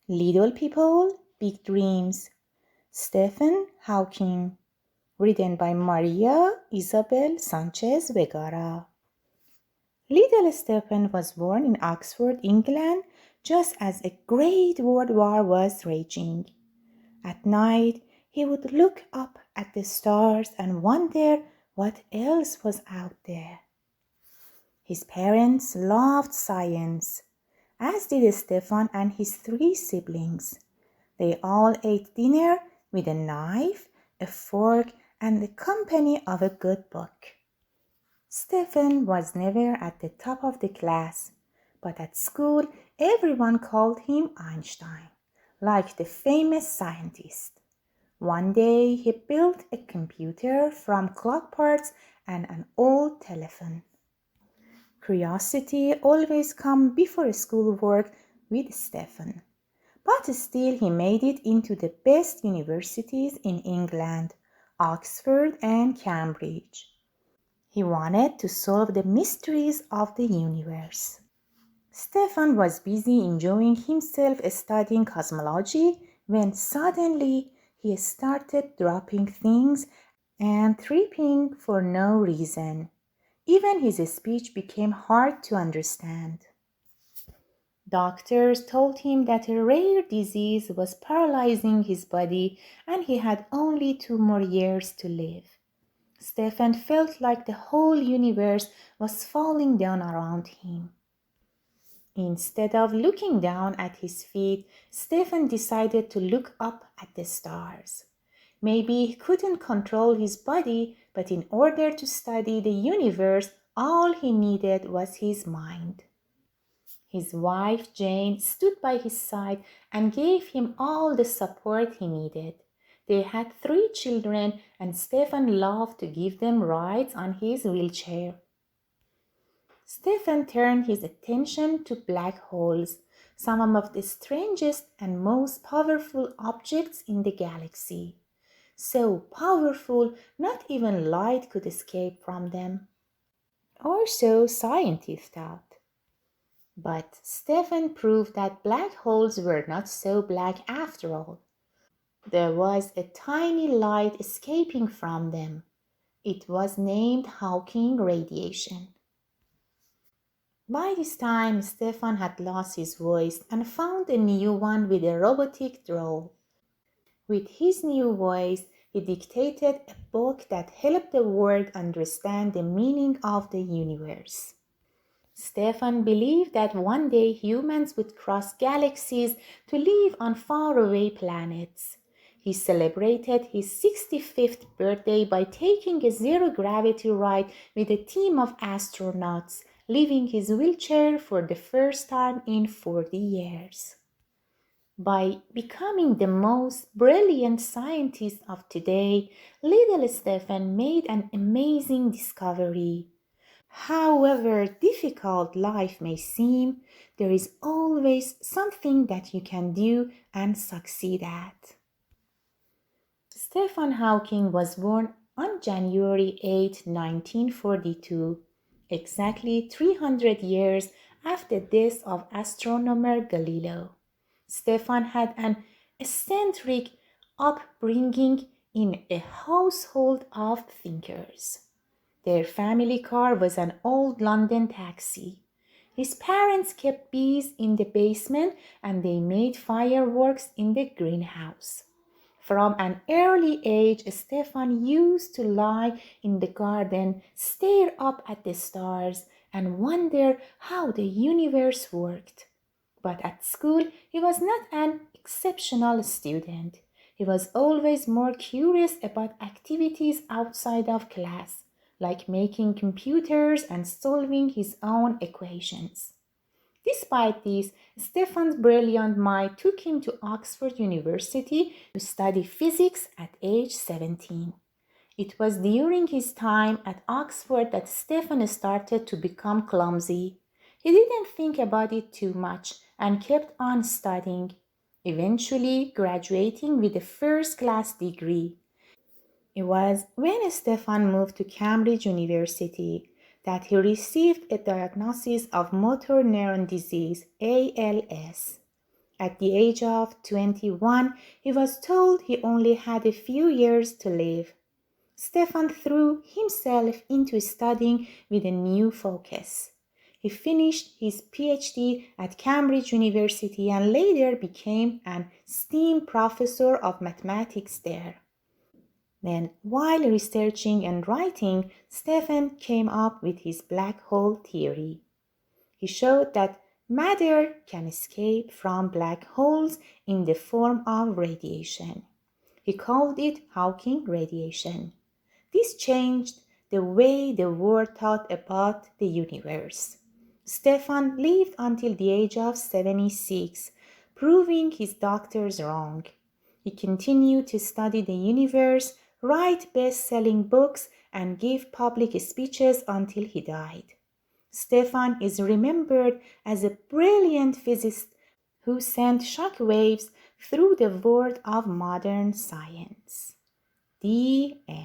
Little People, Big Dreams, Stephen Hawking, written by Maria Isabel Sanchez Vergara. Little Stephen was born in Oxford, England, just as a great world war was raging. At night, he would look up at the stars and wonder what else was out there. His parents loved science, as did Stephen and his three siblings. They all ate dinner with a knife, a fork, and the company of a good book. Stephen was never at the top of the class, but at school everyone called him Einstein, like the famous scientist. One day he built a computer from clock parts and an old telephone. Curiosity always came before schoolwork with Stephen, but still he made it into the best universities in England, Oxford and Cambridge. He wanted to solve the mysteries of the universe. Stephen was busy enjoying himself studying cosmology when suddenly he started dropping things and tripping for no reason. Even his speech became hard to understand. Doctors told him that a rare disease was paralyzing his body and he had only 2 more years to live. Stephen felt like the whole universe was falling down around him. Instead of looking down at his feet, Stephen decided to look up at the stars. Maybe he couldn't control his body, but in order to study the universe, all he needed was his mind. His wife, Jane, stood by his side and gave him all the support he needed. They had 3 children, and Stephen loved to give them rides on his wheelchair. Stephen turned his attention to black holes, some of the strangest and most powerful objects in the galaxy. So powerful, not even light could escape from them. Or so scientists thought. But Stephen proved that black holes were not so black after all. There was a tiny light escaping from them. It was named Hawking radiation. By this time, Stefan had lost his voice and found a new one with a robotic drawl. With his new voice, he dictated a book that helped the world understand the meaning of the universe. Stefan believed that one day humans would cross galaxies to live on faraway planets. He celebrated his 65th birthday by taking a zero-gravity ride with a team of astronauts, leaving his wheelchair for the first time in 40 years. By becoming the most brilliant scientist of today, little Stefan made an amazing discovery. However difficult life may seem, there is always something that you can do and succeed at. Stephen Hawking was born on January 8, 1942, exactly 300 years after the death of astronomer Galileo. Stephen had an eccentric upbringing in a household of thinkers. Their family car was an old London taxi. His parents kept bees in the basement and they made fireworks in the greenhouse. From an early age, Stefan used to lie in the garden, stare up at the stars, and wonder how the universe worked. But at school, he was not an exceptional student. He was always more curious about activities outside of class, like making computers and solving his own equations. Despite this, Stefan's brilliant mind took him to Oxford University to study physics at age 17. It was during his time at Oxford that Stefan started to become clumsy. He didn't think about it too much and kept on studying, eventually graduating with a first-class degree. It was when Stefan moved to Cambridge University that he received a diagnosis of motor neuron disease, ALS. At the age of 21, he was told he only had a few years to live. Stefan threw himself into studying with a new focus. He finished his PhD at Cambridge University and later became an esteemed professor of mathematics there. Then, while researching and writing, Stefan came up with his black hole theory. He showed that matter can escape from black holes in the form of radiation. He called it Hawking radiation. This changed the way the world thought about the universe. Stefan lived until the age of 76, proving his doctors wrong. He continued to study the universe, write best-selling books, and give public speeches until he died. Stefan is remembered as a brilliant physicist who sent shockwaves through the world of modern science. The end.